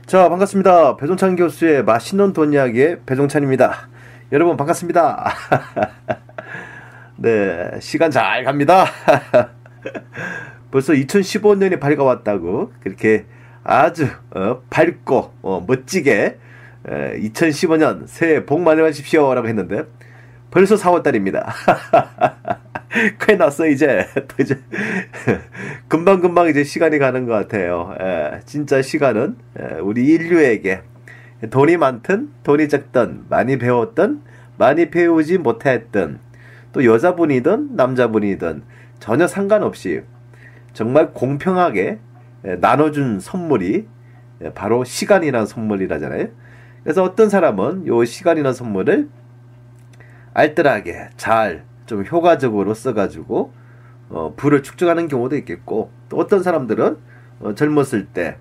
자, 반갑습니다. 배종찬 교수의 맛있는 돈 이야기의 배종찬입니다. 여러분, 반갑습니다. 네, 시간 잘 갑니다. 벌써 2015년이 밝아왔다고, 그렇게 아주 밝고 멋지게 2015년 새해 복 많이 받으십시오 라고 했는데, 벌써 4월달입니다. 큰일 났어, 이제. 또 이제, 금방금방 이제 시간이 가는 것 같아요. 진짜 시간은, 우리 인류에게 돈이 많든, 돈이 적든, 많이 배웠든, 많이 배우지 못했든, 또 여자분이든, 남자분이든, 전혀 상관없이, 정말 공평하게 나눠준 선물이, 바로 시간이라는 선물이라잖아요. 그래서 어떤 사람은 요 시간이라는 선물을 알뜰하게 잘 좀 효과적으로 써가지고 부를 축적하는 경우도 있겠고, 또 어떤 사람들은 젊었을 때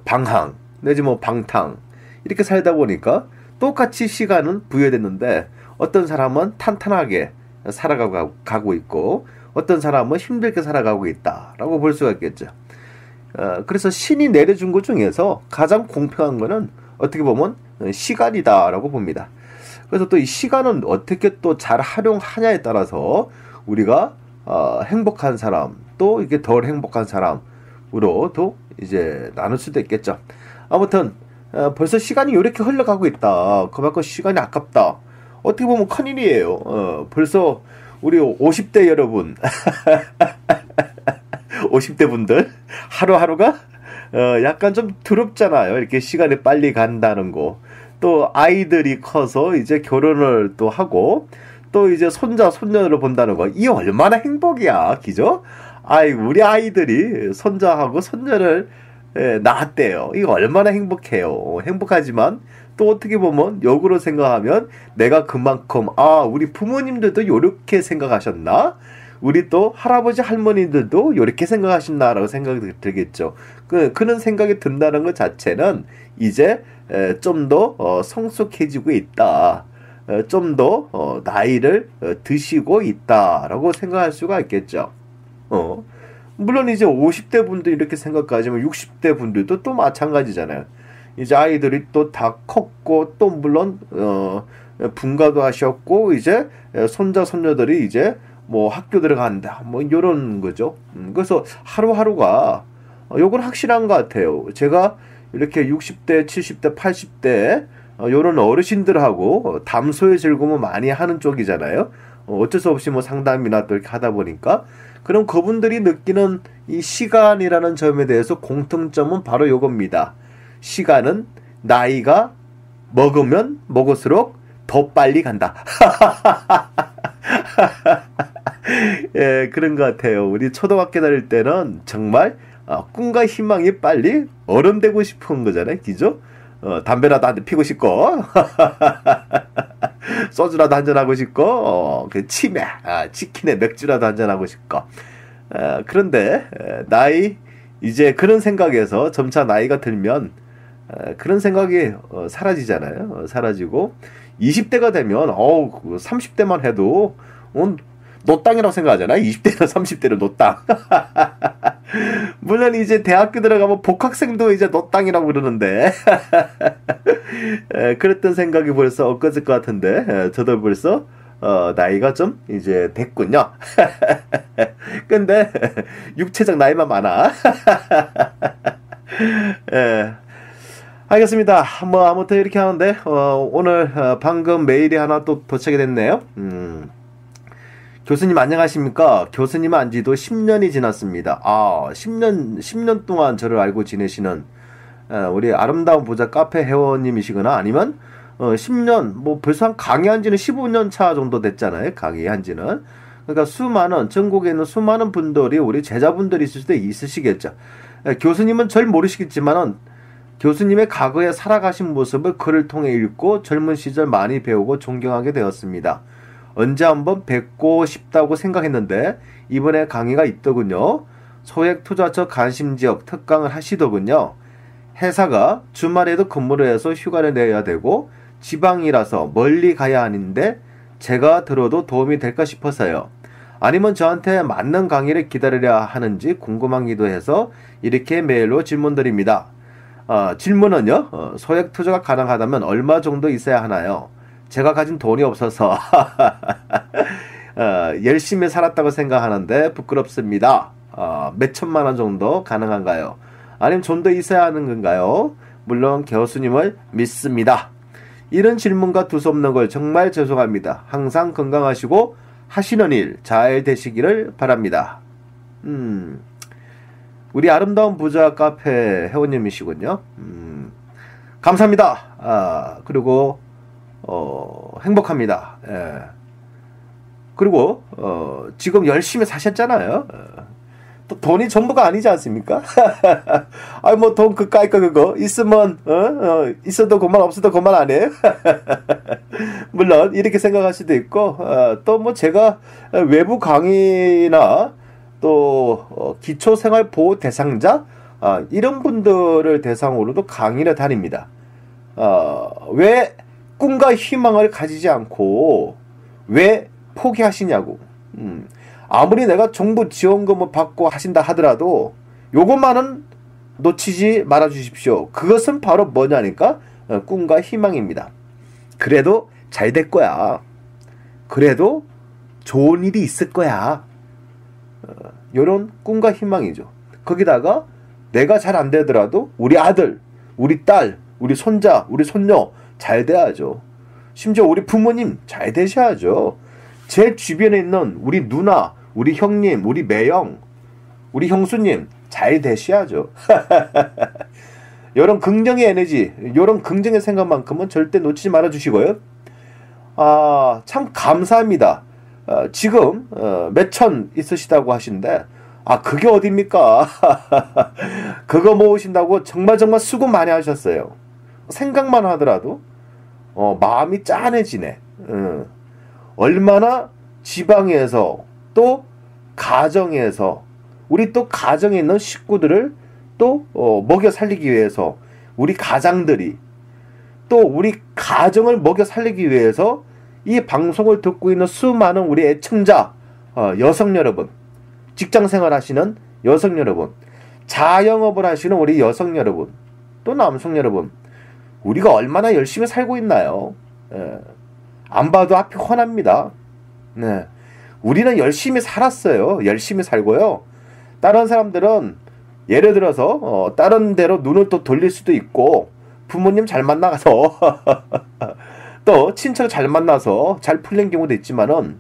방황 내지 뭐 방탕 이렇게 살다 보니까 똑같이 시간은 부여됐는데 어떤 사람은 탄탄하게 살아가고 있고 어떤 사람은 힘들게 살아가고 있다라고 볼 수가 있겠죠. 그래서 신이 내려준 것 중에서 가장 공평한 거는 어떻게 보면 시간이다라고 봅니다. 그래서 또 이 시간은 어떻게 또 잘 활용하냐에 따라서 우리가 행복한 사람 또 이게 덜 행복한 사람으로도 이제 나눌 수도 있겠죠. 아무튼 벌써 시간이 이렇게 흘러가고 있다. 그만큼 시간이 아깝다. 어떻게 보면 큰일이에요. 벌써 우리 50대 여러분 50대 분들 하루하루가 약간 좀 두렵잖아요. 이렇게 시간이 빨리 간다는 거. 또 아이들이 커서 이제 결혼을 또 하고 또 이제 손자 손녀를 본다는 거, 이 얼마나 행복이야, 그죠? 아이, 우리 아이들이 손자하고 손녀를 낳았대요. 이거 얼마나 행복해요. 행복하지만 또 어떻게 보면 역으로 생각하면 내가 그만큼 우리 부모님들도 요렇게 생각하셨나? 우리 또 할아버지 할머니들도 요렇게 생각하셨나라고 생각이 들겠죠. 그런 생각이 든다는 것 자체는 이제 좀 더 성숙해지고 있다. 좀 더 나이를 드시고 있다라고 생각할 수가 있겠죠. 물론 이제 50대 분도 이렇게 생각하지만 60대 분들도 또 마찬가지잖아요. 이제 아이들이 또 다 컸고 또 물론 분가도 하셨고 이제 손자 손녀들이 이제 뭐 학교 들어간다 뭐 이런 거죠. 그래서 하루하루가 요건 확실한 것 같아요. 제가 이렇게 60대, 70대, 80대 요런 어르신들하고 담소의 즐거움을 많이 하는 쪽이잖아요. 어쩔 수 없이 뭐 상담이나 또 이렇게 하다 보니까 그럼 그분들이 느끼는 이 시간이라는 점에 대해서 공통점은 바로 요겁니다. 시간은 나이가 먹으면 먹을수록 더 빨리 간다. 예, 그런 것 같아요. 우리 초등학교 다닐 때는 정말 꿈과 희망이 빨리 어른 되고 싶은 거잖아요. 그죠? 담배라도 한 대 피고 싶고, 소주라도 한잔하고 싶고, 그 치매, 치킨에 맥주라도 한잔하고 싶고. 그런데, 이제 그런 생각에서 점차 나이가 들면, 그런 생각이 사라지잖아요. 사라지고, 20대가 되면, 30대만 해도, 노땅이라고 생각하잖아요. 20대나 30대는 노땅. 물론 이제 대학교 들어가면 복학생도 이제 노땅이라고 그러는데 그랬던 생각이 벌써 엊그제 것 같은데 저도 벌써 나이가 좀 이제 됐군요. 근데 육체적 나이만 많아. 알겠습니다. 뭐 아무튼 이렇게 하는데 오늘 방금 메일이 하나 또 도착이 됐네요. 교수님 안녕하십니까? 교수님 안지도 10년이 지났습니다. 10년 동안 저를 알고 지내시는 우리 아름다운 보자 카페 회원님이시거나 아니면 10년 뭐 벌써 한 강의한 지는 15년 차 정도 됐잖아요. 강의한 지는. 그러니까 전국에 있는 수많은 분들이 우리 제자분들이 있을 수도 있으시겠죠. 교수님은 절 모르시겠지만은 교수님의 과거에 살아가신 모습을 글을 통해 읽고 젊은 시절 많이 배우고 존경하게 되었습니다. 언제 한번 뵙고 싶다고 생각했는데 이번에 강의가 있더군요. 소액투자처 관심지역 특강을 하시더군요. 회사가 주말에도 근무를 해서 휴가를 내야 되고 지방이라서 멀리 가야 하는데 제가 들어도 도움이 될까 싶어서요. 아니면 저한테 맞는 강의를 기다려야 하는지 궁금하기도 해서 이렇게 메일로 질문드립니다. 질문은요. 소액 투자가 가능하다면 얼마 정도 있어야 하나요? 제가 가진 돈이 없어서 열심히 살았다고 생각하는데 부끄럽습니다. 몇 천만 원 정도 가능한가요? 아니면 좀 더 있어야 하는 건가요? 물론 교수님을 믿습니다. 이런 질문과 두서없는 걸 정말 죄송합니다. 항상 건강하시고 하시는 일 잘 되시기를 바랍니다. 우리 아름다운 부자 카페 회원님이시군요. 감사합니다. 그리고 행복합니다. 예. 그리고 지금 열심히 사셨잖아요. 또 돈이 전부가 아니지 않습니까? 아이 뭐 돈 그까이 거 그거 있으면 있어도 그만 없어도 그만 아니에요? 물론 이렇게 생각할 수도 있고 또 뭐 제가 외부 강의나 또 기초생활보호 대상자 이런 분들을 대상으로도 강의를 다닙니다. 왜 꿈과 희망을 가지지 않고 왜 포기하시냐고. 아무리 내가 정부 지원금을 받고 하신다 하더라도 요것만은 놓치지 말아 주십시오. 그것은 바로 뭐냐니까 꿈과 희망입니다. 그래도 잘 될 거야. 그래도 좋은 일이 있을 거야. 요런 꿈과 희망이죠. 거기다가 내가 잘 안 되더라도 우리 아들, 우리 딸, 우리 손자, 우리 손녀 잘 돼야죠. 심지어 우리 부모님 잘 되셔야죠. 제 주변에 있는 우리 누나, 우리 형님, 우리 매형, 우리 형수님 잘 되셔야죠. 이런 긍정의 에너지, 이런 긍정의 생각만큼은 절대 놓치지 말아 주시고요. 참 감사합니다. 지금 몇천 있으시다고 하시는데 그게 어딥니까? 그거 모으신다고 정말 수고 많이 하셨어요. 생각만 하더라도 마음이 짠해지네. 얼마나 지방에서 또 가정에서 우리 또 가정에 있는 식구들을 또 먹여 살리기 위해서 우리 가장들이 또 우리 가정을 먹여 살리기 위해서 이 방송을 듣고 있는 수많은 우리 애청자 여성 여러분, 직장생활 하시는 여성 여러분, 자영업을 하시는 우리 여성 여러분, 또 남성 여러분, 우리가 얼마나 열심히 살고 있나요? 안 봐도 앞이 훤합니다. 네. 우리는 열심히 살았어요. 열심히 살고요. 다른 사람들은 예를 들어서 다른 데로 눈을 또 돌릴 수도 있고 부모님 잘 만나서 또 친척 잘 만나서 잘 풀린 경우도 있지만은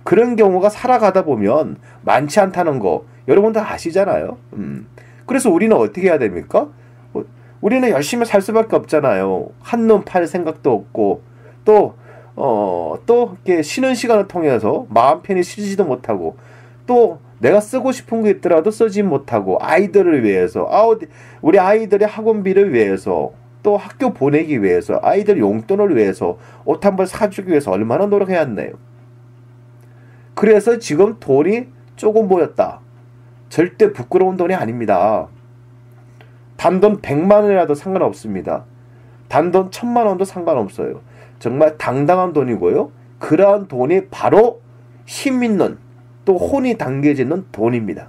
그런 경우가 살아가다 보면 많지 않다는 거 여러분들 아시잖아요. 그래서 우리는 어떻게 해야 됩니까? 우리는 열심히 살 수밖에 없잖아요. 한눈 팔 생각도 없고 또 이렇게 쉬는 시간을 통해서 마음 편히 쉬지도 못하고 또 내가 쓰고 싶은 게 있더라도 쓰지 못하고 아이들을 위해서 우리 아이들의 학원비를 위해서 또 학교 보내기 위해서 아이들 용돈을 위해서 옷 한 벌 사주기 위해서 얼마나 노력해야 했나요? 그래서 지금 돈이 조금 모였다. 절대 부끄러운 돈이 아닙니다. 단돈 100만 원이라도 상관없습니다. 단돈 1000만 원도 상관없어요. 정말 당당한 돈이고요. 그러한 돈이 바로 힘 있는 또 혼이 당겨지는 돈입니다.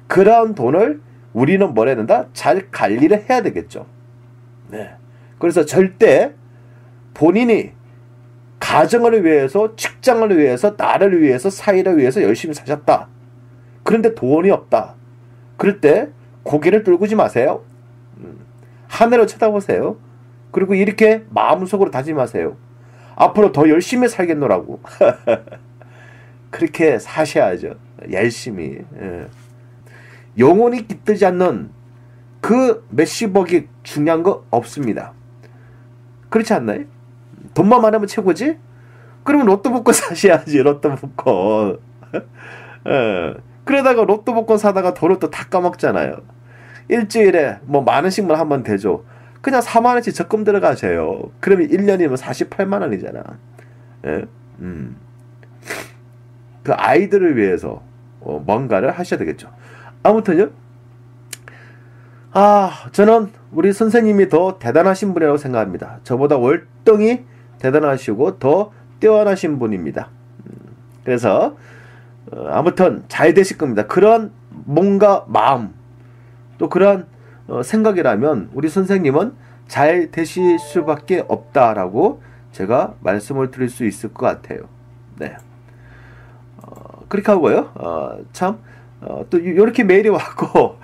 그러한 돈을 우리는 뭘 해야 된다? 잘 관리를 해야 되겠죠. 네. 그래서 절대 본인이 가정을 위해서, 직장을 위해서, 나를 위해서, 사회를 위해서 열심히 사셨다. 그런데 돈이 없다. 그럴 때 고개를 떨구지 마세요. 하늘을 쳐다보세요. 그리고 이렇게 마음속으로 다짐하세요. 앞으로 더 열심히 살겠노라고. 그렇게 사셔야죠. 열심히. 영혼이 깃들지 않는 그 몇십억이 중요한 거 없습니다. 그렇지 않나요? 돈만 많으면 최고지? 그러면 로또 복권 사셔야지. 로또 복권. 그러다가 로또 복권 사다가 돈을 또 다 까먹잖아요. 일주일에 뭐 만 원씩만 하면 되죠. 그냥 4만 원씩 적금 들어가세요. 그러면 1년이면 48만 원이잖아. 그 아이들을 위해서 뭔가를 하셔야 되겠죠. 아무튼요. 저는 우리 선생님이 더 대단하신 분이라고 생각합니다. 저보다 월등히 대단하시고 더 뛰어나신 분입니다. 그래서 아무튼 잘 되실 겁니다. 그런 뭔가 마음 또 그런 생각이라면 우리 선생님은 잘 되실 수밖에 없다라고 제가 말씀을 드릴 수 있을 것 같아요. 네. 그렇게 하고요. 또 이렇게 메일이 왔고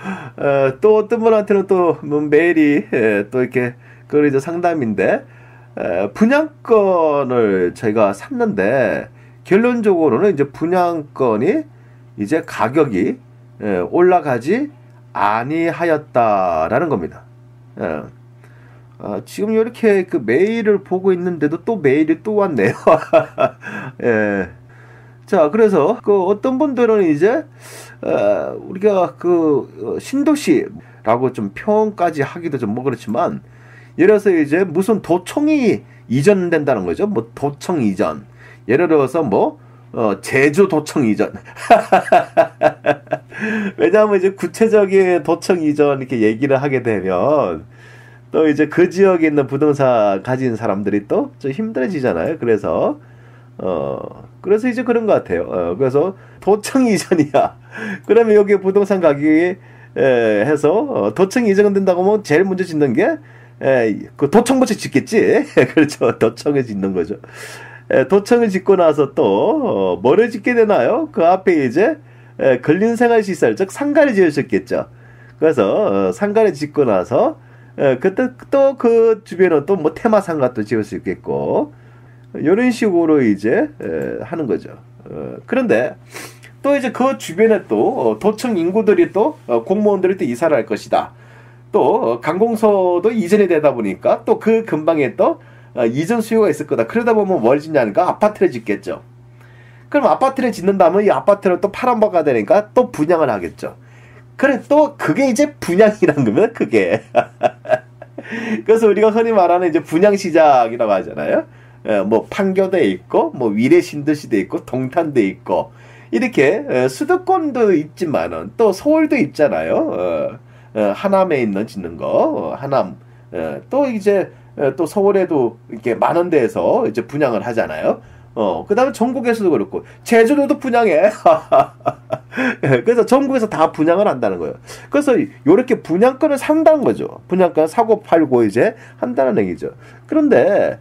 또 어떤 분한테는 또 메일이 또 이렇게 그걸 이제 상담인데 분양권을 저희가 샀는데 결론적으로는 이제 분양권이 이제 가격이 올라가지 아니하였다라는 겁니다. 지금 이렇게 그 메일을 보고 있는데도 또 메일이 또 왔네요. 예. 자, 그래서 그 어떤 분들은 이제 우리가 그 신도시라고 좀 표현까지 하기도 좀 뭐 그렇지만 예를 들어서 이제 무슨 도청이 이전된다는 거죠. 뭐 도청 이전. 예를 들어서 뭐 제주 도청 이전. 왜냐하면 이제 구체적인 도청 이전 이렇게 얘기를 하게 되면 또 이제 그 지역에 있는 부동산 가진 사람들이 또 좀 힘들어지잖아요. 그래서 이제 그런 것 같아요. 그래서 도청 이전이야. 그러면 여기 부동산 가격이 해서 도청 이전된다고 하면 제일 먼저 짓는 게 그 도청부터 짓겠지. 그렇죠. 도청을 짓는 거죠. 도청을 짓고 나서 또 뭐를 짓게 되나요? 그 앞에 이제 근린생활시설 즉 상가를 지으셨겠죠. 그래서 상가를 짓고 나서 그때 또 그 주변은 또 뭐 테마상가도 지을 수 있겠고 이런 식으로 이제 하는 거죠. 그런데 또 이제 그 주변에 또 도청 인구들이 또 공무원들이 또 이사를 할 것이다. 또 관공서도 이전이 되다 보니까 또 그 근방에 또 이전 수요가 있을 거다. 그러다 보면 뭘 짓냐니까 아파트를 짓겠죠. 그럼 아파트를 짓는다면 이 아파트를 또 팔아먹어야 되니까 또 분양을 하겠죠. 그래 또 그게 이제 분양이란 겁니다. 그게. 그래서 우리가 흔히 말하는 이제 분양시장이라고 하잖아요. 뭐 판교도 있고 뭐 위례신도시도 있고 동탄도 있고 이렇게 수도권도 있지만은 또 서울도 있잖아요. 하남에 있는 짓는 거 하남 또 이제 또 서울에도 이렇게 많은 데에서 이제 분양을 하잖아요. 그 다음에 전국에서도 그렇고 제주도도 분양해. 그래서 전국에서 다 분양을 한다는 거예요. 그래서 이렇게 분양권을 산다는 거죠. 분양권 사고 팔고 이제 한다는 얘기죠. 그런데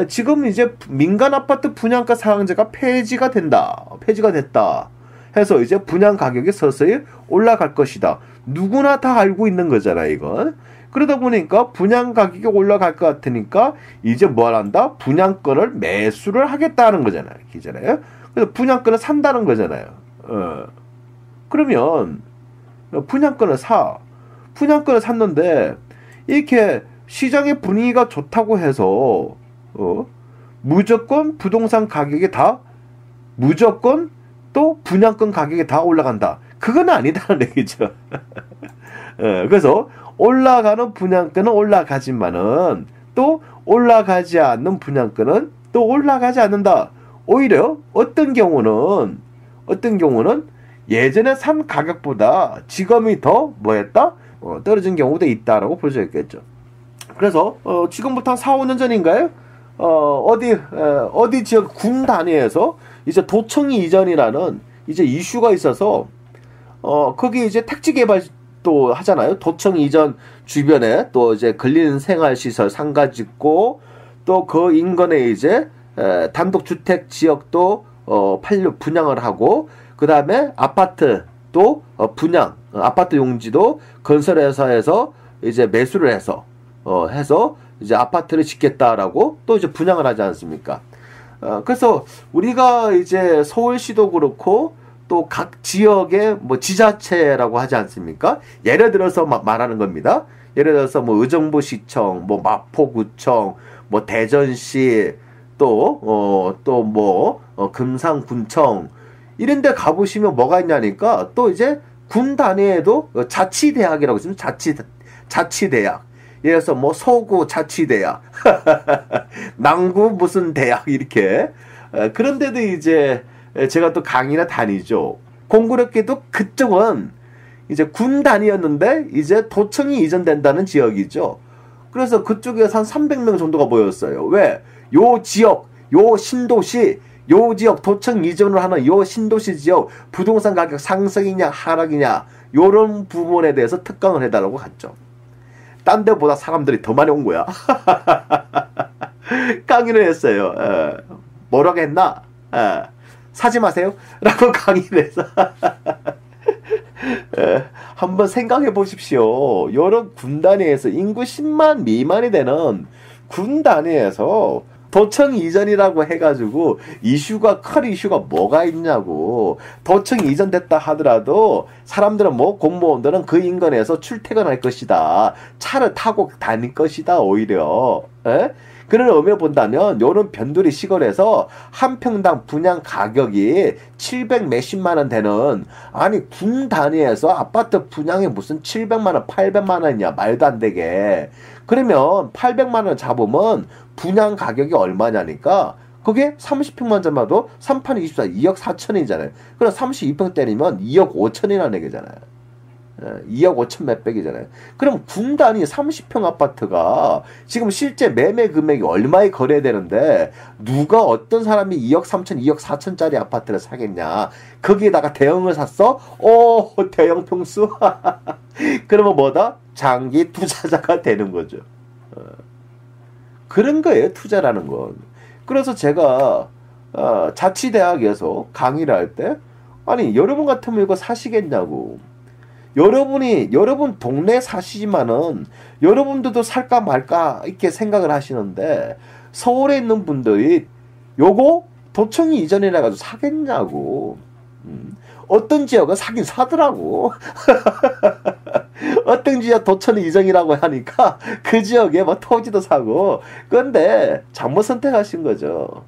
지금 이제 민간 아파트 분양가 상한제가 폐지가 됐다 해서 이제 분양 가격이 서서히 올라갈 것이다. 누구나 다 알고 있는 거잖아요, 이건. 그러다 보니까 분양 가격이 올라갈 것 같으니까 이제 뭘 한다? 분양권을 매수를 하겠다는 거잖아요. 기잖아요. 그래서 분양권을 산다는 거잖아요. 그러면 분양권을 샀는데 이렇게 시장의 분위기가 좋다고 해서 무조건 부동산 가격이 다 무조건 또 분양권 가격이 다 올라간다. 그건 아니다는 얘기죠. 그래서 올라가는 분양권은 올라가지만은 또 올라가지 않는 분양권은 또 올라가지 않는다. 오히려 어떤 경우는 예전에 산 가격보다 지금이 더 뭐했다? 떨어진 경우도 있다라고 볼 수 있겠죠. 그래서 지금부터 한 4, 5년 전인가요? 어디 지역 군 단위에서 이제 도청 이전이라는 이제 이슈가 있어서 거기 이제 택지 개발 또 하잖아요. 도청 이전 주변에 또 이제 근린생활시설 상가 짓고 또 그 인근에 이제 단독주택 지역도 분양을 하고 그 다음에 아파트 또 분양 아파트 용지도 건설회사에서 이제 매수를 해서 이제 아파트를 짓겠다라고 또 이제 분양을 하지 않습니까? 그래서 우리가 이제 서울시도 그렇고 또 각 지역의 뭐 지자체라고 하지 않습니까? 예를 들어서 말하는 겁니다. 예를 들어서 뭐 의정부시청, 뭐 마포구청, 뭐 대전시, 또 뭐 금상군청 이런 데 가보시면 뭐가 있냐니까 또 이제 군 단위에도 자치대학이라고 있습니다. 자치대학. 예를 들어서 뭐 서구 자치대학, 남구 무슨 대학 이렇게 그런데도 이제 제가 또 강의나 다니죠. 공교롭게도 그쪽은 이제 군 단위였는데 이제 도청이 이전된다는 지역이죠. 그래서 그쪽에서 한 300명 정도가 모였어요. 왜? 요 지역, 요 신도시, 요 지역 도청 이전을 하는 요 신도시 지역 부동산 가격 상승이냐 하락이냐 요런 부분에 대해서 특강을 해달라고 갔죠. 딴 데보다 사람들이 더 많이 온 거야. 강의를 했어요. 뭐라고 했나? 사지 마세요 라고 강의를 해서 한번 생각해 보십시오. 여러 군 단위에서 인구 10만 미만이 되는 군 단위에서 도청 이전이라고 해가지고 이슈가 큰 이슈가 뭐가 있냐고. 도청 이전됐다 하더라도 사람들은 뭐 공무원들은 그 인근에서 출퇴근할 것이다. 차를 타고 다닐 것이다. 오히려 그런 의미로 본다면 요런 변두리 시골에서 한 평당 분양 가격이 700 몇십만 원 되는, 아니 군 단위에서 아파트 분양이 무슨 700만 원 800만 원이냐 말도 안 되게. 그러면 800만 원 잡으면 분양 가격이 얼마냐니까 그게 30평만 잡아도 3판 24 2억 4천이잖아요. 그럼 32평 때리면 2억 5천이라는 얘기잖아요. 2억 5천 몇백이잖아요. 그럼 군 단위 30평 아파트가 지금 실제 매매 금액이 얼마에 거래되는데 누가 어떤 사람이 2억 3천 2억 4천짜리 아파트를 사겠냐. 거기에다가 대형을 샀어? 오, 대형 평수. 그러면 뭐다? 장기 투자자가 되는 거죠. 그런 거예요, 투자라는 건. 그래서 제가 자치대학에서 강의를 할 때, 아니 여러분 같으면 이거 사시겠냐고. 여러분 동네 사시지만은 여러분들도 살까 말까 이렇게 생각을 하시는데 서울에 있는 분들이 요거 도청이 이전이라 가지고 사겠냐고. 어떤 지역은 사긴 사더라고. 어떤 지역 도청 이전이라고 하니까 그 지역에 뭐 토지도 사고. 그런데 잘못 선택하신 거죠.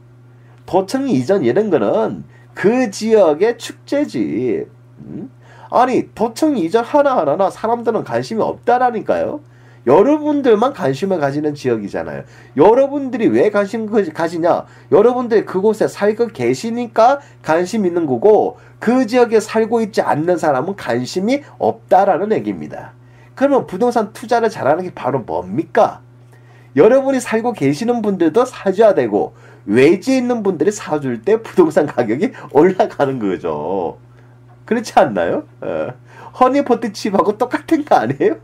도청 이전 이런 거는 그 지역의 축제지. 아니 도청 이전 하나하나 사람들은 관심이 없다라니까요. 여러분들만 관심을 가지는 지역이잖아요. 여러분들이 왜 관심 가지냐? 여러분들이 그곳에 살고 계시니까 관심 있는 거고, 그 지역에 살고 있지 않는 사람은 관심이 없다라는 얘기입니다. 그러면 부동산 투자를 잘하는 게 바로 뭡니까? 여러분이 살고 계시는 분들도 사줘야 되고, 외지에 있는 분들이 사줄 때 부동산 가격이 올라가는 거죠. 그렇지 않나요? 허니포트칩하고 똑같은 거 아니에요?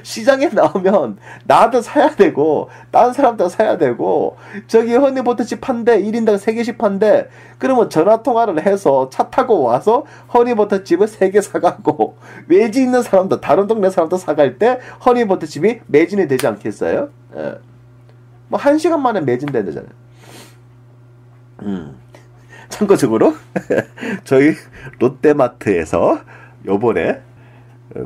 시장에 나오면 나도 사야 되고 다른 사람도 사야 되고, 저기 허니버터칩 판대 1인당 3개씩 판대, 그러면 전화통화를 해서 차 타고 와서 허니버터칩을 3개 사가고 외지 있는 사람도 다른 동네 사람도 사갈 때 허니버터칩이 매진이 되지 않겠어요? 뭐 1시간 만에 매진된다잖아요. 참고적으로 저희 롯데마트에서 요번에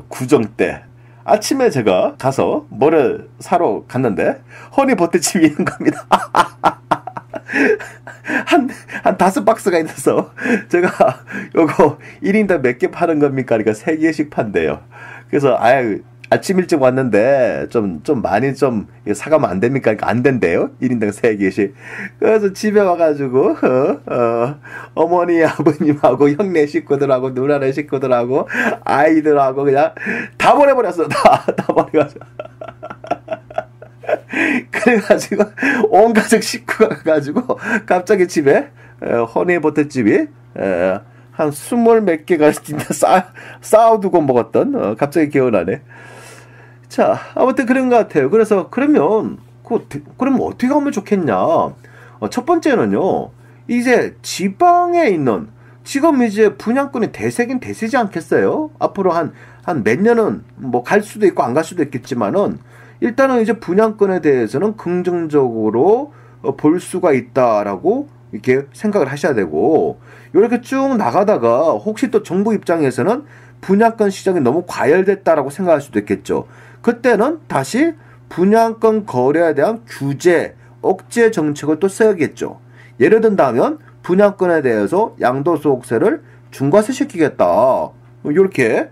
구정 때 아침에 제가 가서 뭐를 사러 갔는데 허니버터칩이 있는 겁니다. 한 5박스가 있어서 제가 요거 1인당 몇 개 파는 겁니까? 그러니까 3개씩 판대요. 그래서 아침 일찍 왔는데 좀 많이 좀 사가면 안 됩니까? 그러니까 안 된대요. 1인당 3개씩. 그래서 집에 와가지고 어머니 아버님하고 형네 식구들하고 누나네 식구들하고 아이들하고 그냥 다 보내버렸어. 다 보내가지고. 그래가지고 온 가족 식구가 가가지고 갑자기 집에 허니버터칩이 한 20 몇 개가 진짜 쌓아두고 먹었던 갑자기 기억나네. 자, 아무튼 그런 것 같아요. 그래서 그러면 어떻게 하면 좋겠냐? 첫 번째는요, 이제 지방에 있는, 지금 이제 분양권이 대세긴 대세지 않겠어요? 앞으로 한 몇 년은 뭐 갈 수도 있고 안 갈 수도 있겠지만은 일단은 이제 분양권에 대해서는 긍정적으로 볼 수가 있다라고 이렇게 생각을 하셔야 되고, 이렇게 쭉 나가다가 혹시 또 정부 입장에서는 분양권 시장이 너무 과열됐다라고 생각할 수도 있겠죠. 그때는 다시 분양권 거래에 대한 규제, 억제 정책을 또 써야겠죠. 예를 든다면 분양권에 대해서 양도소득세를 중과세시키겠다. 이렇게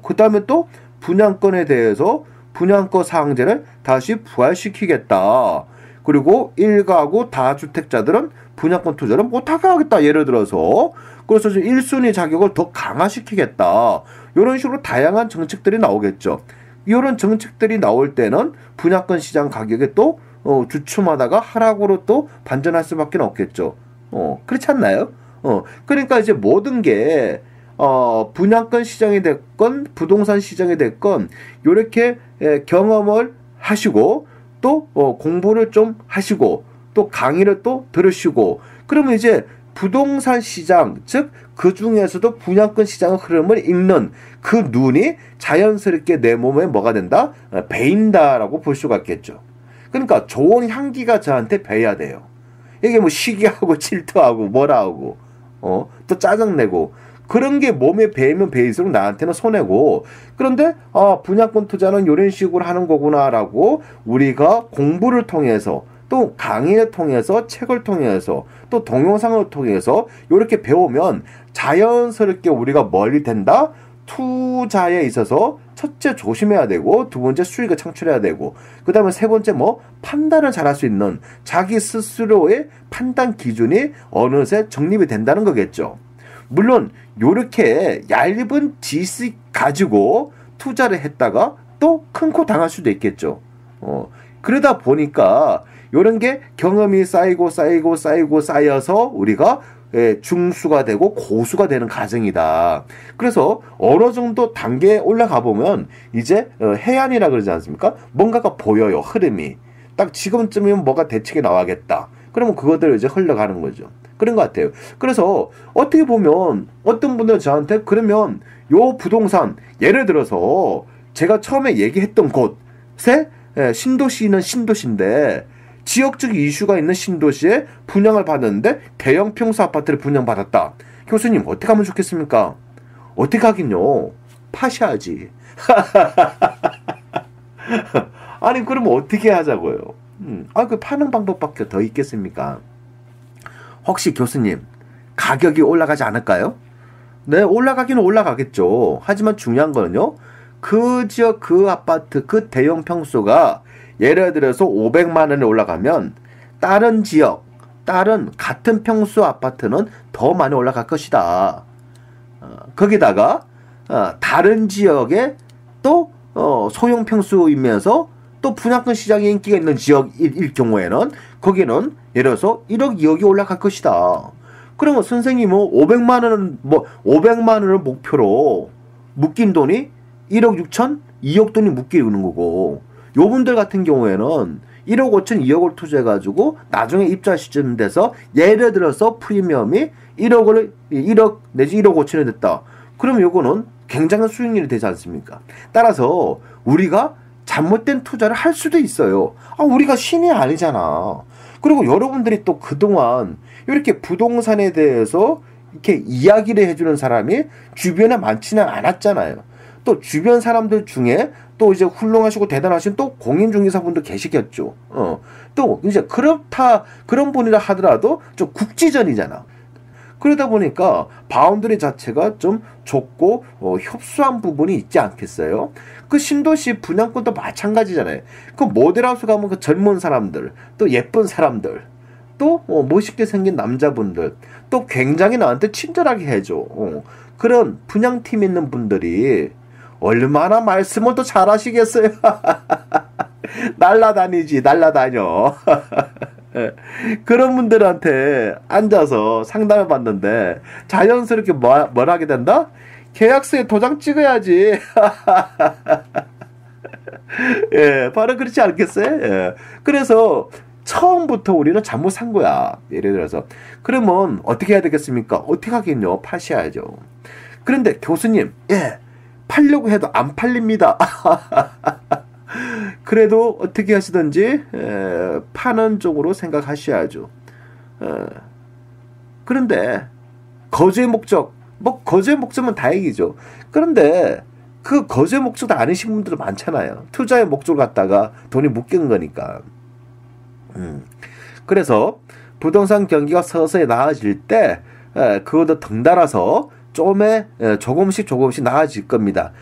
그 다음에 또 분양권에 대해서 분양권 상한제를 다시 부활시키겠다. 그리고 1가구 다주택자들은 분양권 투자를 못하게 하겠다. 예를 들어서. 그래서 1순위 자격을 더 강화시키겠다. 이런 식으로 다양한 정책들이 나오겠죠. 이런 정책들이 나올 때는 분양권 시장 가격이 또 주춤하다가 하락으로 또 반전할 수밖에 없겠죠. 그렇지 않나요? 그러니까 이제 모든 게 분양권 시장이 됐건 부동산 시장이 됐건 요렇게 경험을 하시고 또 공부를 좀 하시고 또 강의를 또 들으시고 그러면 이제 부동산 시장 즉 그 중에서도 분양권 시장의 흐름을 읽는 그 눈이 자연스럽게 내 몸에 뭐가 된다? 배인다라고 볼 수가 있겠죠. 그러니까 좋은 향기가 저한테 배야 돼요. 이게 뭐 시기하고 질투하고 뭐라 하고 또 짜증내고 그런 게 몸에 배이면 배일수록 나한테는 손해고 그런데 분양권 투자는 이런 식으로 하는 거구나라고 우리가 공부를 통해서 또 강의를 통해서 책을 통해서 또 동영상을 통해서 이렇게 배우면 자연스럽게 우리가 멀리 된다. 투자에 있어서 첫째 조심해야 되고 두 번째 수익을 창출해야 되고 그 다음에 세 번째 뭐 판단을 잘할 수 있는 자기 스스로의 판단 기준이 어느새 정립이 된다는 거겠죠. 물론 요렇게 얇은 지식 가지고 투자를 했다가 또 큰 코 당할 수도 있겠죠. 그러다 보니까 요런 게 경험이 쌓여서 우리가 중수가 되고 고수가 되는 과정이다. 그래서 어느 정도 단계에 올라가 보면 이제 해안이라 그러지 않습니까? 뭔가가 보여요. 흐름이. 딱 지금쯤이면 뭐가 대책이 나와야겠다. 그러면 그것대로 이제 흘러가는 거죠. 그런 것 같아요. 그래서 어떻게 보면 어떤 분들 저한테 그러면 요 부동산 예를 들어서 제가 처음에 얘기했던 곳에 신도시는 신도시인데 지역적 이슈가 있는 신도시에 분양을 받았는데 대형 평수 아파트를 분양받았다. 교수님 어떻게 하면 좋겠습니까? 어떻게 하긴요. 파셔야지. 아니 그러면 어떻게 하자고요? 그 파는 방법밖에 더 있겠습니까? 혹시 교수님 가격이 올라가지 않을까요? 네, 올라가기는 올라가겠죠. 하지만 중요한 거는요. 그 지역 그 아파트 그 대형 평수가 예를 들어서 500만 원에 올라가면 다른 지역 다른 같은 평수 아파트는 더 많이 올라갈 것이다. 거기다가 다른 지역에 또 소형 평수이면서 또 분양권 시장에 인기가 있는 지역일 경우에는 거기는 예를 들어서 1억 2억이 올라갈 것이다. 그러면 선생님은 500만 원을 목표로 묶인 돈이 1억 6천 2억 돈이 묶이는 거고 요분들 같은 경우에는 1억 5천 2억을 투자해가지고 나중에 입자 시점 돼서 예를 들어서 프리미엄이 1억 내지 1억 5천이 됐다. 그럼 요거는 굉장한 수익률이 되지 않습니까? 따라서 우리가 잘못된 투자를 할 수도 있어요. 우리가 신이 아니잖아. 그리고 여러분들이 또 그동안 이렇게 부동산에 대해서 이렇게 이야기를 해주는 사람이 주변에 많지는 않았잖아요. 또 주변 사람들 중에 또 이제 훌륭하시고 대단하신 또 공인중개사분도 계시겠죠. 또 이제 그런 분이라 하더라도 좀 국지전이잖아. 그러다 보니까 바운더리 자체가 좀 좁고 협소한 부분이 있지 않겠어요? 그 신도시 분양권도 마찬가지잖아요. 그 모델하우스 가면 그 젊은 사람들, 또 예쁜 사람들, 또 멋있게 생긴 남자분들, 또 굉장히 나한테 친절하게 해줘. 그런 분양팀 있는 분들이 얼마나 말씀을 또 잘하시겠어요? 날라다녀. 그런 분들한테 앉아서 상담을 받는데 자연스럽게 뭘 하게 된다? 계약서에 도장 찍어야지. 예, 바로 그렇지 않겠어요? 예. 그래서 처음부터 우리는 잘못 산 거야. 예를 들어서. 그러면 어떻게 해야 되겠습니까? 어떻게 하겠뇨? 파셔야죠. 그런데 교수님, 팔려고 해도 안 팔립니다. 그래도 어떻게 하시든지 파는 쪽으로 생각하셔야죠. 그런데 거주의 목적, 거주의 목적은 다행이죠. 그런데 그 거주의 목적도 아니신 분들도 많잖아요. 투자의 목적을 갖다가 돈이 묶인 거니까. 그래서 부동산 경기가 서서히 나아질 때 그것도 덩달아서 조금씩 나아질 겁니다.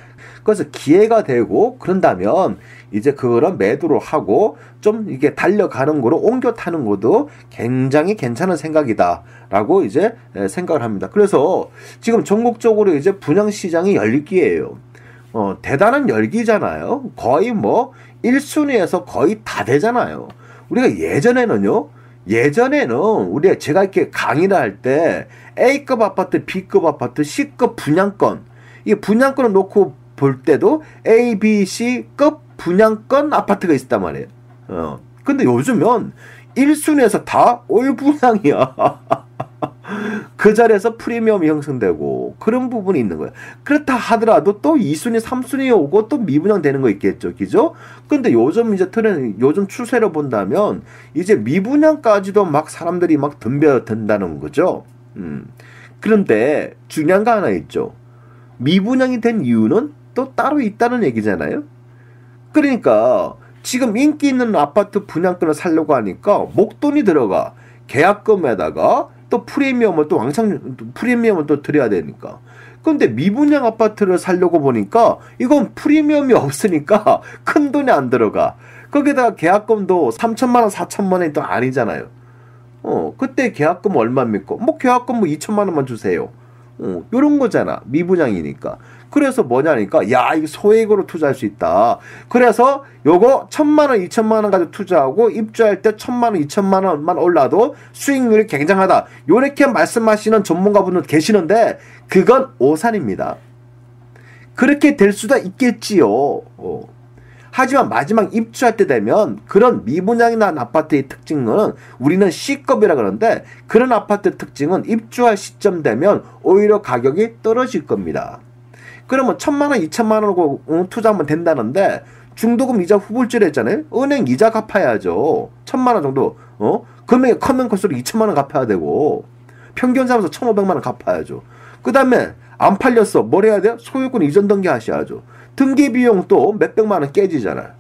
그래서 기회가 되고 그런다면 이제 그거를 매도를 하고 좀 이게 달려가는 거로 옮겨 타는 것도 굉장히 괜찮은 생각이다라고 이제 생각을 합니다. 그래서 지금 전국적으로 이제 분양 시장이 열릴 기회예요. 대단한 열기잖아요. 거의 1순위에서 거의 다 되잖아요. 우리가 예전에는요. 예전에는 제가 이렇게 강의를 할 때 A급 아파트, B급 아파트, C급 분양권, 이 분양권을 놓고 볼 때도 A, B, C급 분양권 아파트가 있었단 말이에요. 근데 요즘은 1순위에서 다 올 분양이야. 그 자리에서 프리미엄이 형성되고 그런 부분이 있는 거야. 그렇다 하더라도 또 2순위, 3순위에 오고 또 미분양 되는 거 있겠죠. 그죠? 근데 요즘 이제 요즘 추세를 본다면 이제 미분양까지도 막 사람들이 막 덤벼든다는 거죠. 그런데 중요한 거 하나 있죠. 미분양이 된 이유는 또 따로 있다는 얘기잖아요. 그러니까 지금 인기 있는 아파트 분양권을 살려고 하니까 목돈이 들어가. 계약금에다가 또 프리미엄을 또 왕창 프리미엄을 또 드려야 되니까. 그런데 미분양 아파트를 살려고 보니까 이건 프리미엄이 없으니까 큰 돈이 안 들어가. 거기다가 계약금도 3천만 원, 4천만 원이 또 아니잖아요. 그때 계약금 얼마입니까? 뭐 계약금 뭐 2천만 원만 주세요. 요런 거잖아. 미분양이니까. 그래서 뭐냐니까, 야, 이거 소액으로 투자할 수 있다. 그래서 요거 1,000만 원, 2천만 원 가지고 투자하고 입주할 때 1,000만 원, 2천만 원만 올라도 수익률이 굉장하다. 요렇게 말씀하시는 전문가분들 계시는데 그건 오산입니다. 그렇게 될 수도 있겠지요. 하지만 마지막 입주할 때 되면 그런 미분양이 난 아파트의 특징은 우리는 C급이라 그러는데 그런 아파트 특징은 입주할 시점 되면 오히려 가격이 떨어질 겁니다. 그러면 1,000만 원, 2천만 원고 투자하면 된다는데 중도금 이자 후불제를 했잖아요. 은행 이자 갚아야죠. 1,000만 원 정도. 금액이 크면 클수록 2천만 원 갚아야 되고 평균 잡아서 1,500만 원 갚아야죠. 그 다음에 안 팔렸어. 뭘 해야 돼요? 소유권 이전 등기 하셔야죠. 등기 비용 또 몇백만 원 깨지잖아요.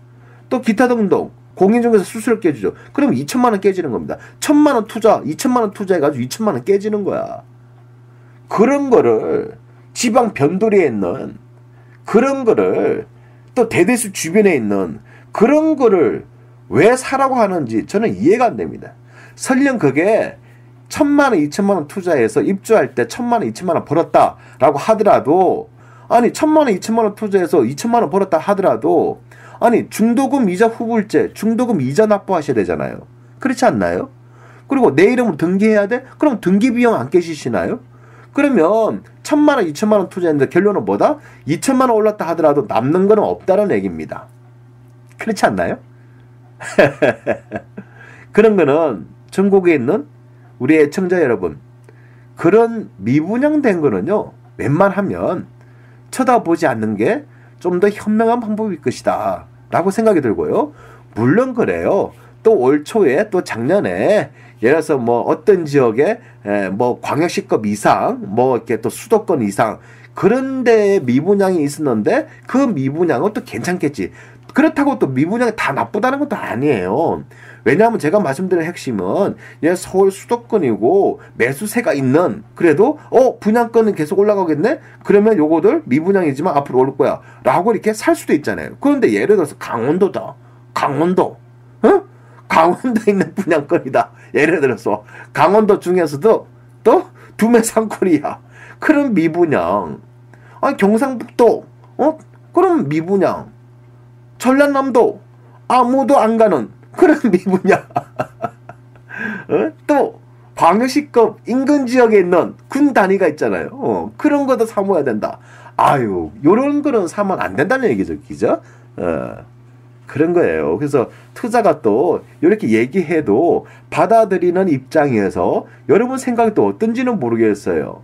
또 기타 등등 공인중개사 수수료 깨지죠. 그럼 2천만 원 깨지는 겁니다. 1,000만 원 투자, 2천만 원 투자해가지고 2천만 원 깨지는 거야. 그런 거를 지방 변두리에 있는 그런 거를 또 대대수 주변에 있는 그런 거를 왜 사라고 하는지 저는 이해가 안 됩니다. 설령 그게 1,000만 원, 2천만 원 투자해서 입주할 때 1,000만 원, 2천만 원 벌었다라고 하더라도 아니 1,000만 원, 2천만 원 투자해서 2천만 원 벌었다 하더라도 아니 중도금 이자 후불제, 중도금 이자 납부하셔야 되잖아요. 그렇지 않나요? 그리고 내 이름으로 등기해야 돼? 그럼 등기 비용 안 깨지시나요? 그러면 1,000만 원, 2천만 원 투자했는데 결론은 뭐다? 2천만 원 올랐다 하더라도 남는 거는 없다는 얘기입니다. 그렇지 않나요? 그런 거는 전국에 있는 우리 애청자 여러분, 그런 미분양된 거는요, 웬만하면 쳐다보지 않는 게 좀 더 현명한 방법일 것이다 라고 생각이 들고요. 물론 그래요. 또 올 초에 또 작년에 예를 들어서 뭐 어떤 지역에 뭐 광역시급 이상 뭐 이렇게 또 수도권 이상 그런 데에 미분양이 있었는데 그 미분양은 또 괜찮겠지. 그렇다고 또 미분양이 다 나쁘다는 것도 아니에요. 왜냐하면 제가 말씀드린 핵심은 서울 수도권이고 매수세가 있는 그래도 분양권은 계속 올라가겠네? 그러면 요거들 미분양이지만 앞으로 오를 거야 라고 이렇게 살 수도 있잖아요. 그런데 예를 들어서 강원도다. 강원도. 강원도에 있는 분양권이다. 예를 들어서 강원도 중에서도 또 두메상코리아 그런 미분양. 아니 경상북도 그럼 미분양. 전라남도 아무도 안 가는 그런 미분양. 또 광역시급 인근 지역에 있는 군 단위가 있잖아요. 그런 것도 사모해야 된다. 아유, 요런 거는 사면 안 된다는 얘기죠. 그죠? 그런 거예요. 그래서 투자가 또 이렇게 얘기해도 받아들이는 입장에서 여러분 생각이 또 어떤지는 모르겠어요.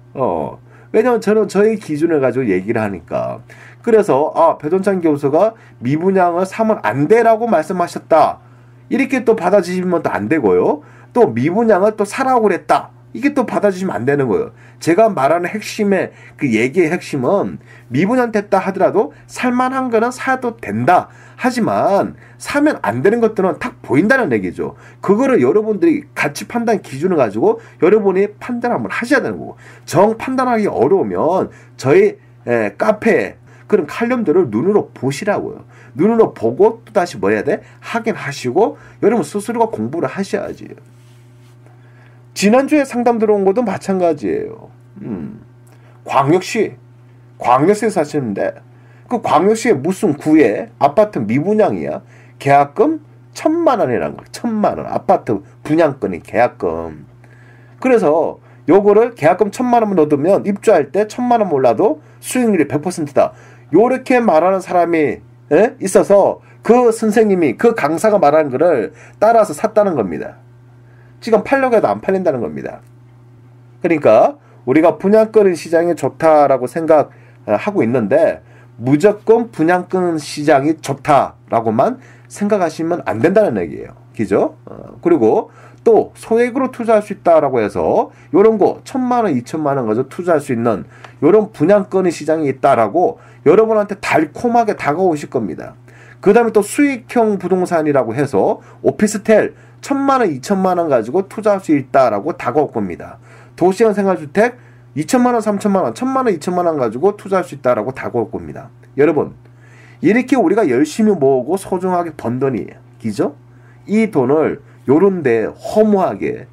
왜냐면 저는 저의 기준을 가지고 얘기를 하니까. 그래서 배돈찬 교수가 미분양을 사면 안 돼라고 말씀하셨다. 이렇게 또 받아주시면 또 안 되고요. 또 미분양을 또 사라고 그랬다. 이게 또 받아주시면 안 되는 거예요. 제가 말하는 핵심의 그 얘기의 핵심은 미분양 됐다 하더라도 살만한 거는 사도 된다. 하지만 사면 안 되는 것들은 딱 보인다는 얘기죠. 그거를 여러분들이 가치 판단 기준을 가지고 여러분이 판단을 한번 하셔야 되는 거고, 정 판단하기 어려우면 저희 카페에 그런 칼럼들을 눈으로 보시라고요. 눈으로 보고 또 다시 뭐 해야 돼? 확인하시고 여러분 스스로가 공부를 하셔야지. 지난주에 상담 들어온 것도 마찬가지예요. 광역시에 사시는데 그 광역시에 무슨 구에 아파트 미분양이야. 계약금 1,000만 원이라는 거예요. 1,000만 원. 아파트 분양권이 계약금. 그래서 요거를 계약금 1,000만 원만 넣어두면 입주할 때 1,000만 원 몰라도 수익률이 100%다. 요렇게 말하는 사람이 있어서 그 선생님이 그 강사가 말하는 거를 따라서 샀다는 겁니다. 지금 팔려고 해도 안 팔린다는 겁니다. 그러니까 우리가 분양권 시장이 좋다라고 생각하고 있는데 무조건 분양권 시장이 좋다라고만 생각하시면 안 된다는 얘기예요. 그죠? 그리고 또 소액으로 투자할 수 있다라고 해서 요런 거 1,000만 원, 2,000만 원 가지고 투자할 수 있는 요런 분양권 시장이 있다라고 여러분한테 달콤하게 다가오실 겁니다. 그 다음에 또 수익형 부동산이라고 해서 오피스텔 1,000만 원, 2,000만 원 가지고 투자할 수 있다라고 다가올 겁니다. 도시형 생활주택 2,000만 원, 3,000만 원, 1,000만 원, 2,000만 원 가지고 투자할 수 있다라고 다가올 겁니다. 여러분, 이렇게 우리가 열심히 모으고 소중하게 번 돈이에요. 그죠? 이 돈을 요런 데 허무하게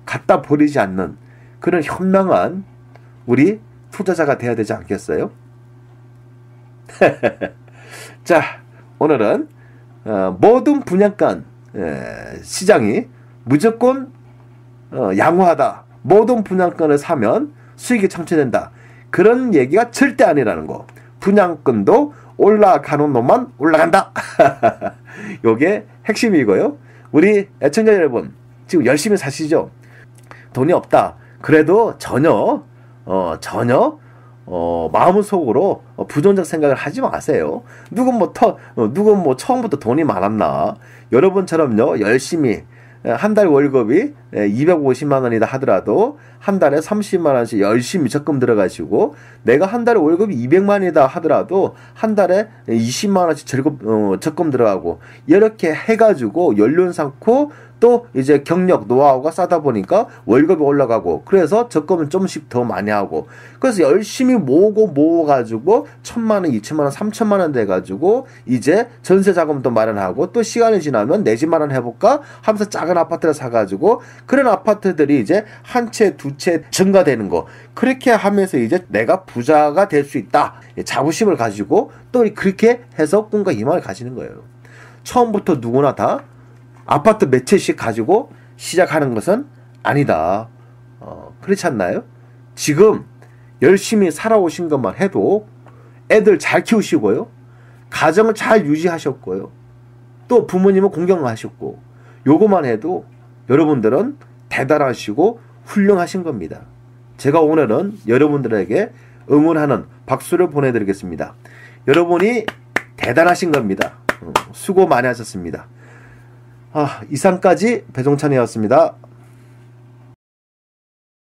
갖다 버리지 않는 그런 현명한 우리 투자자가 돼야 되지 않겠어요? 자, 오늘은 모든 분양권 시장이 무조건 양호하다. 모든 분양권을 사면 수익이 창출된다. 그런 얘기가 절대 아니라는 거. 분양권도 올라가는 놈만 올라간다. 요게 핵심이고요. 우리 애청자 여러분, 지금 열심히 사시죠? 돈이 없다. 그래도 전혀 마음속으로 부정적 생각을 하지 마세요. 누군 뭐 처음부터 돈이 많았나? 여러분처럼요, 열심히 한 달 월급이 250만 원이다 하더라도 한 달에 30만 원씩 열심히 적금 들어가시고, 내가 한 달에 월급이 200만 원이다 하더라도 한 달에 20만 원씩 적금 들어가고, 이렇게 해가지고 연륜 쌓고 또 이제 경력 노하우가 싸다 보니까 월급이 올라가고, 그래서 적금을 좀씩 더 많이 하고, 그래서 열심히 모아가지고 1,000만 원, 2,000만 원, 3,000만 원 돼가지고 이제 전세 자금도 마련하고, 또 시간이 지나면 내 집 마련해볼까 하면서 작은 아파트를 사가지고, 그런 아파트들이 이제 한 채, 두 채 증가되는 거, 그렇게 하면서 이제 내가 부자가 될 수 있다, 자부심을 가지고 또 그렇게 해서 꿈과 희망을 가지는 거예요. 처음부터 누구나 다 아파트 몇 채씩 가지고 시작하는 것은 아니다. 그렇지 않나요? 지금 열심히 살아오신 것만 해도 애들 잘 키우시고요, 가정을 잘 유지하셨고요, 또 부모님은 공경하셨고, 요것만 해도 여러분들은 대단하시고 훌륭하신 겁니다. 제가 오늘은 여러분들에게 응원하는 박수를 보내드리겠습니다. 여러분이 대단하신 겁니다. 수고 많이 하셨습니다. 이상까지 배종찬이었습니다.